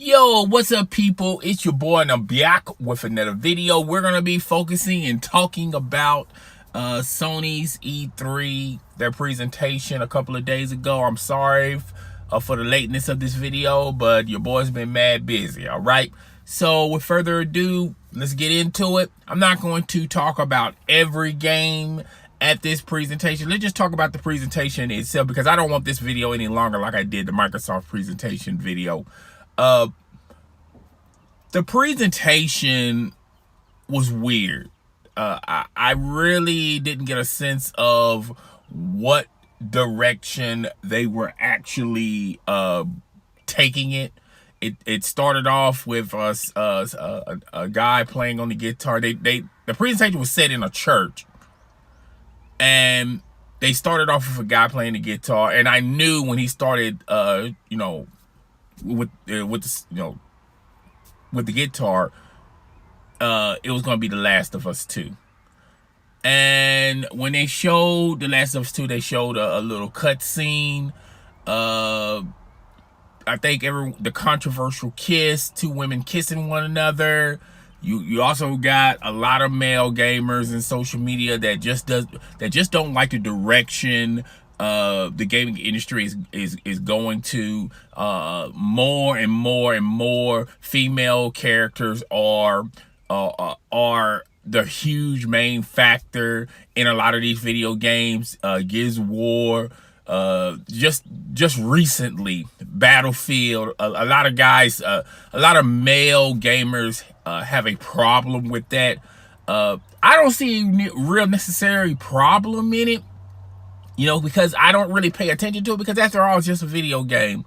Yo, what's up, people? It's your boy, and I'm back with another video. We're gonna be focusing and talking about Sony's E3, their presentation a couple of days ago. I'm sorry for the lateness of this video, but your boy's been mad busy. All right. So, with further ado, let's get into it. I'm not going to talk about every game at this presentation. Let's just talk about the presentation itself, because I don't want this video any longer like I did the Microsoft presentation video. The presentation was weird. I really didn't get a sense of what direction they were actually taking it. It started off with a guy playing on the guitar. The presentation was set in a church, and they started off with a guy playing the guitar, and I knew when he started with the guitar, it was going to be The Last of Us 2. And when they showed The Last of Us 2, they showed a little cutscene. I think the controversial kiss, two women kissing one another. You also got a lot of male gamers in social media that just don't like the direction the gaming industry is going to. More and more female characters are the huge main factor in a lot of these video games. Gears of War, just recently, Battlefield. A lot of guys, a lot of male gamers have a problem with that. I don't see a real necessary problem in it, because I don't really pay attention to it, because after all, it's just a video game.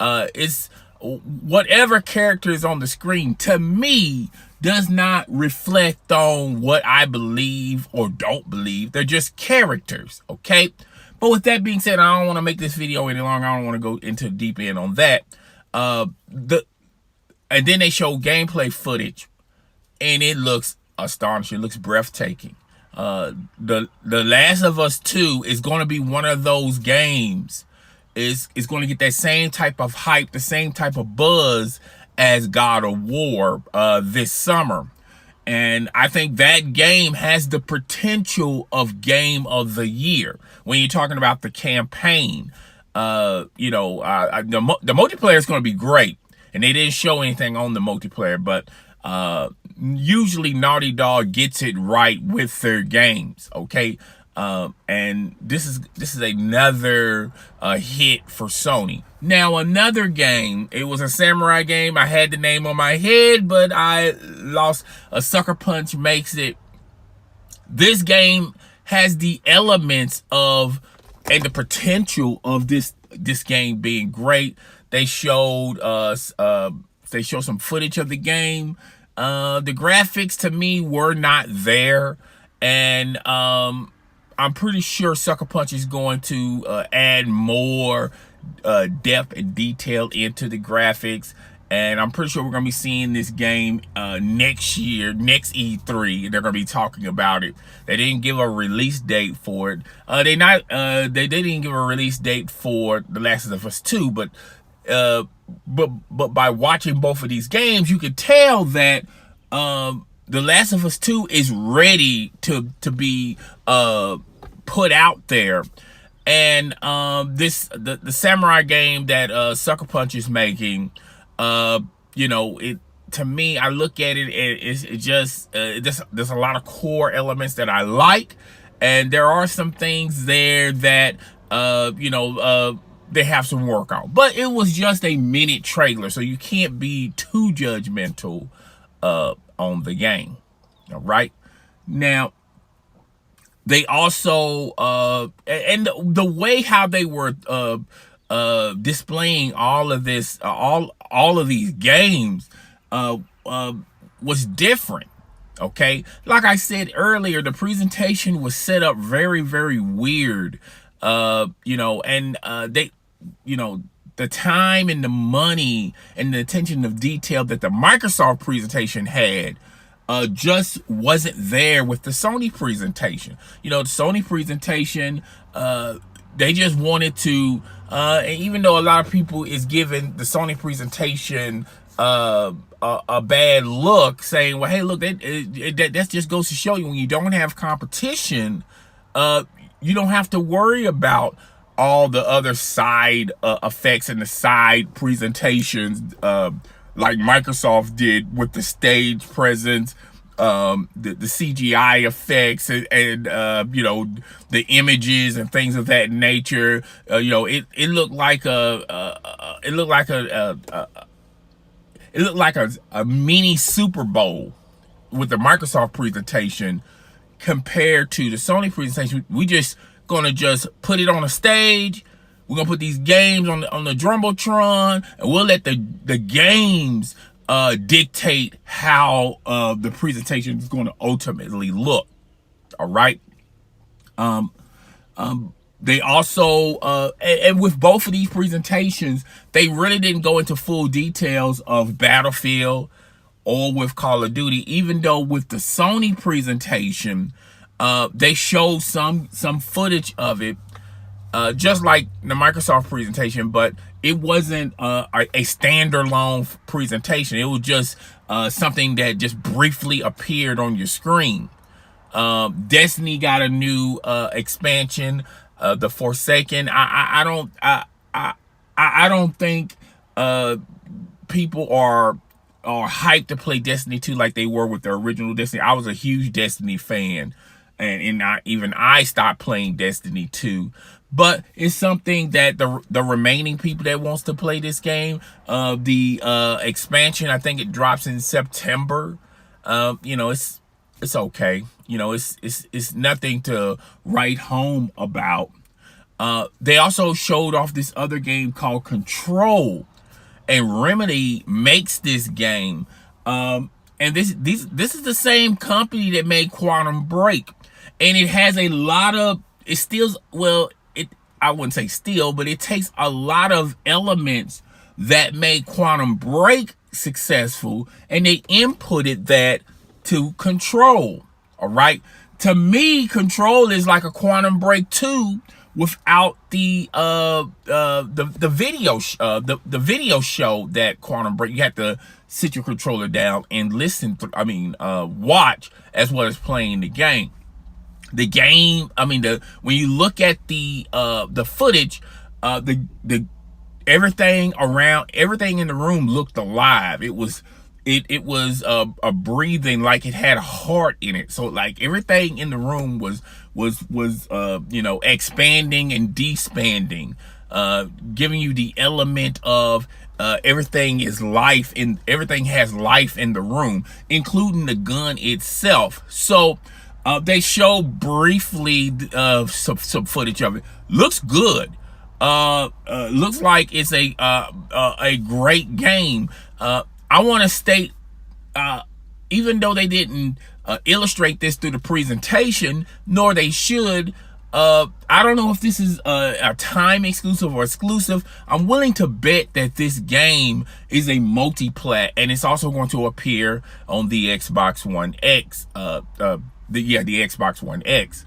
It's whatever character is on the screen, to me, does not reflect on what I believe or don't believe. They're just characters, okay? But with that being said, I don't want to make this video any longer. I don't want to go into the deep end on that. And then they show gameplay footage, and it looks astonishing. It looks breathtaking. The Last of Us 2 is going to be one of those games. Is going to get that same type of hype, the same type of buzz as God of War this summer. And I think that game has the potential of Game of the Year when you're talking about the campaign. The multiplayer is going to be great, and they didn't show anything on the multiplayer, but usually Naughty Dog gets it right with their games, okay? And this is another hit for Sony. Now, another game, it was a samurai game. I had the name on my head, but I lost. A Sucker Punch makes it. This game has the elements of and the potential of this game being great. They showed some footage of the game. The graphics, to me, were not there, and I'm pretty sure Sucker Punch is going to add more depth and detail into the graphics, and I'm pretty sure we're going to be seeing this game next year, next E3. They're going to be talking about it. They didn't give a release date for it. They didn't give a release date for The Last of Us 2, but by watching both of these games, you could tell that The Last of Us 2 is ready to be put out there. And the samurai game that Sucker Punch is making, to me, I look at it, and there's a lot of core elements that I like, and there are some things there that they have some work on. But it was just a minute trailer, so you can't be too judgmental on the game. All right. Now, they also and the way how they were displaying all of this, all of these games, was different. Okay, like I said earlier, the presentation was set up very, very weird. The time and the money and the attention of detail that the Microsoft presentation had just wasn't there with the Sony presentation. The Sony presentation, they just wanted to And even though a lot of people is giving the Sony presentation a bad look, saying, well, hey, look, that just goes to show you, when you don't have competition, you don't have to worry about all the other side effects and the side presentations, like Microsoft did with the stage presence, the CGI effects, and you know, the images and things of that nature. You know, it looked like a mini Super Bowl with the Microsoft presentation compared to the Sony presentation. We just gonna put it on a stage. We're gonna put these games on the Jumbotron, and we'll let the games dictate how the presentation is going to ultimately look. All right. They also and with both of these presentations, they really didn't go into full details of Battlefield or with Call of Duty. Even though with the Sony presentation, they showed some footage of it, just like the Microsoft presentation, but it wasn't a standalone presentation. It was just something that just briefly appeared on your screen. Destiny got a new expansion, the Forsaken. I don't think people are hyped to play Destiny 2 like they were with the original Destiny. I was a huge Destiny fan, and even I stopped playing Destiny 2. But it's something that the remaining people that wants to play this game, the expansion, I think it drops in September. You know, it's okay. You know, it's nothing to write home about. They also showed off this other game called Control, and Remedy makes this game. And this is the same company that made Quantum Break, and it has a lot of, it steals, well, I wouldn't say steal, but it takes a lot of elements that made Quantum Break successful, and they inputted that to Control. All right. To me, Control is like a Quantum Break 2 without the video show that Quantum Break. You have to sit your controller down and listen to, watch as well as playing the game. The game, when you look at the footage, the everything in the room looked alive. It was a breathing, like it had a heart in it. So like everything in the room was expanding and despanding, giving you the element of everything has life in the room, including the gun itself. So they show briefly some footage of it. Looks good. Looks like it's a great game. I want to state, even though they didn't illustrate this through the presentation, nor they should, I don't know if this is a time exclusive or exclusive. I'm willing to bet that this game is a multi-plat, and it's also going to appear on the Xbox One X. The Xbox One X.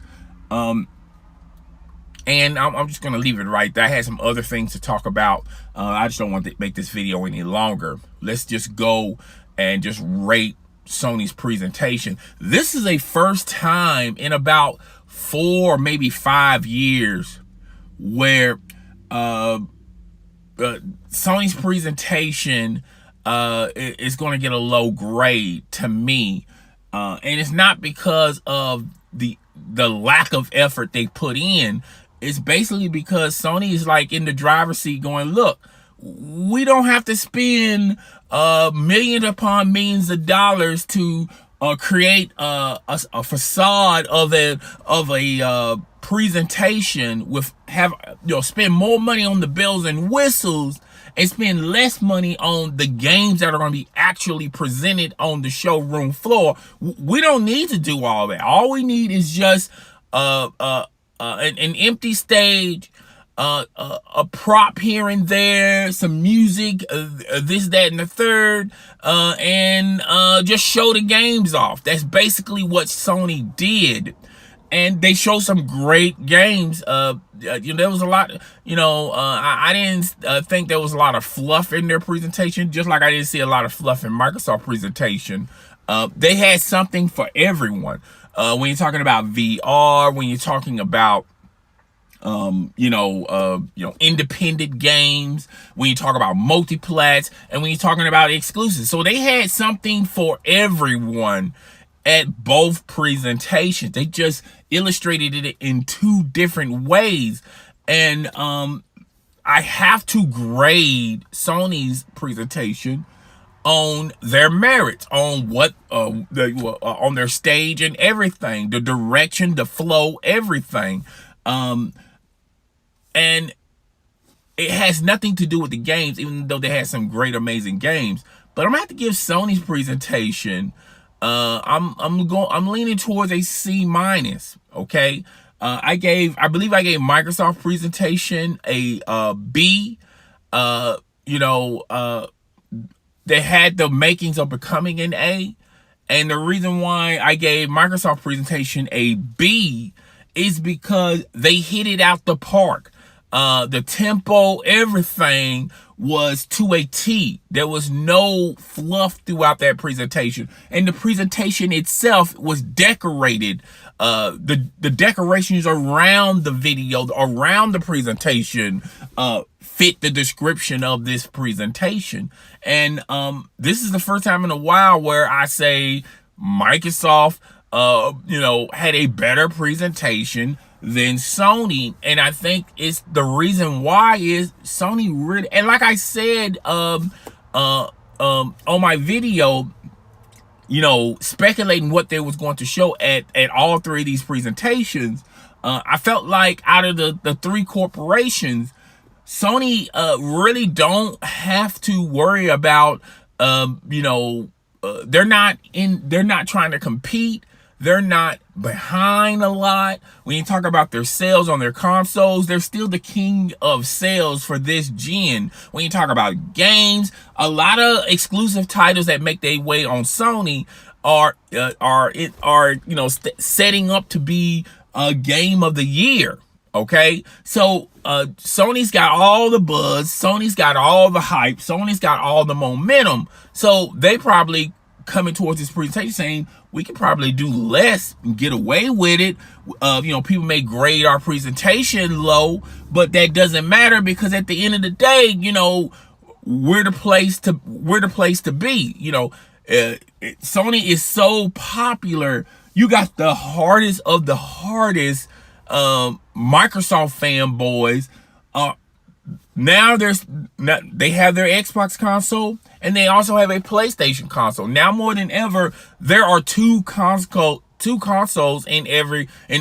And I'm just going to leave it right there. I had some other things to talk about. I just don't want to make this video any longer. Let's just go and just rate Sony's presentation. This is a first time in about 4, maybe 5 years where Sony's presentation is going to get a low grade to me. And it's not because of the lack of effort they put in. It's basically because Sony is like in the driver's seat going, look, we don't have to spend millions upon millions of dollars to create a facade of a presentation spend more money on the bells and whistles and spend less money on the games that are going to be actually presented on the showroom floor. We don't need to do all that. All we need is just an empty stage, a prop here and there, some music, this, that, and the third, and just show the games off. That's basically what Sony did. and they show some great games. There was a lot. I didn't think there was a lot of fluff in their presentation, just like I didn't see a lot of fluff in Microsoft presentation. They had something for everyone. When you're talking about VR, when you're talking about independent games, when you talk about multiplats, and when you're talking about exclusives. So they had something for everyone at both presentations. They just illustrated it in two different ways. And I have to grade Sony's presentation on their merits, on what on their stage and everything, the direction, the flow, everything. And it has nothing to do with the games, even though they had some great, amazing games. But I'm gonna have to give Sony's presentation. I'm leaning towards a C minus. Okay, I believe I gave Microsoft presentation a B. They had the makings of becoming an A, and the reason why I gave Microsoft presentation a B is because they hit it out the park. The tempo, everything was to a T. There was no fluff throughout that presentation. And the presentation itself was decorated. The decorations around the video, around the presentation, fit the description of this presentation. And this is the first time in a while where I say Microsoft had a better presentation than Sony. And I think it's the reason why is Sony really, and like I said on my video, speculating what they was going to show at all three of these presentations, I felt like out of the three corporations, Sony really don't have to worry about they're not trying to compete. They're not behind a lot. When you talk about their sales on their consoles, they're still the king of sales for this gen. When you talk about games, a lot of exclusive titles that make their way on Sony are setting up to be a game of the year. Okay, so Sony's got all the buzz, Sony's got all the hype, Sony's got all the momentum. So they probably coming towards this presentation saying we can probably do less and get away with it. People may grade our presentation low, but that doesn't matter because at the end of the day, we're the place to be. Sony is so popular. You got the hardest of the hardest Microsoft fanboys. Now they have their Xbox console and they also have a PlayStation console. Now more than ever, there are two consoles in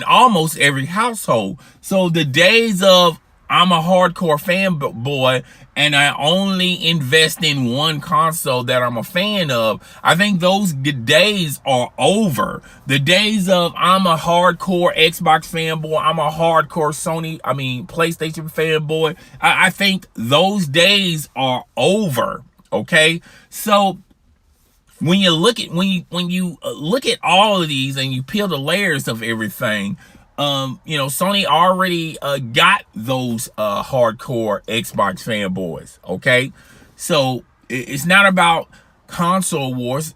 almost every household. So the days of I'm a hardcore fanboy and I only invest in one console that I'm a fan of, I think those days are over. The days of I'm a hardcore Xbox fanboy, I'm a hardcore PlayStation fanboy, I think those days are over. Okay, so when you look at all of these and you peel the layers of everything, Sony already got those hardcore Xbox fanboys. Okay, so it's not about console wars,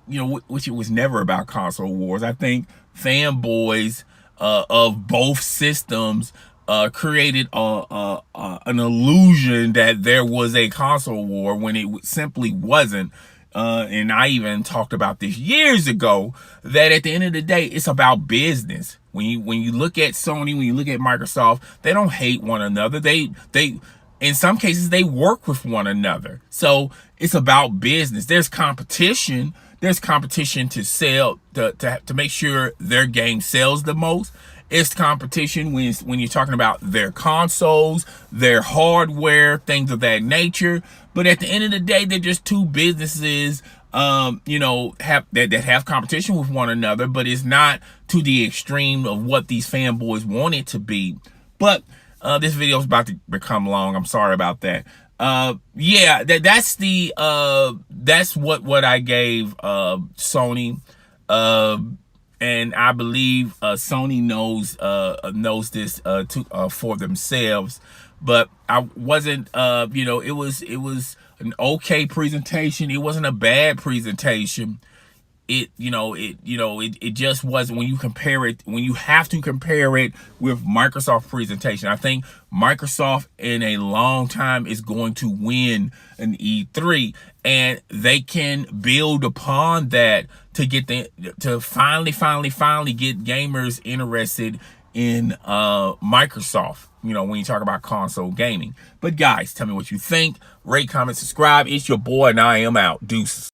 which it was never about console wars. I think fanboys of both systems created an illusion that there was a console war when it simply wasn't. And I even talked about this years ago, that at the end of the day, it's about business. When you look at Sony, when you look at Microsoft, they don't hate one another. They in some cases they work with one another. So it's about business. There's competition. There's competition to sell to make sure their game sells the most. It's competition when you're talking about their consoles, their hardware, things of that nature. But at the end of the day, they're just two businesses, that have competition with one another. But it's not to the extreme of what these fanboys want it to be. But this video is about to become long. I'm sorry about that. That's what I gave Sony. and I believe Sony knows this for themselves. But I wasn't, it was an okay presentation. It wasn't a bad presentation. It just wasn't, when you compare it, when you have to compare it with Microsoft presentation. I think Microsoft in a long time is going to win an E3, and they can build upon that to get to finally get gamers interested in Microsoft, when you talk about console gaming. But guys, tell me what you think. Rate, comment, subscribe. It's your boy, and I am out. Deuces.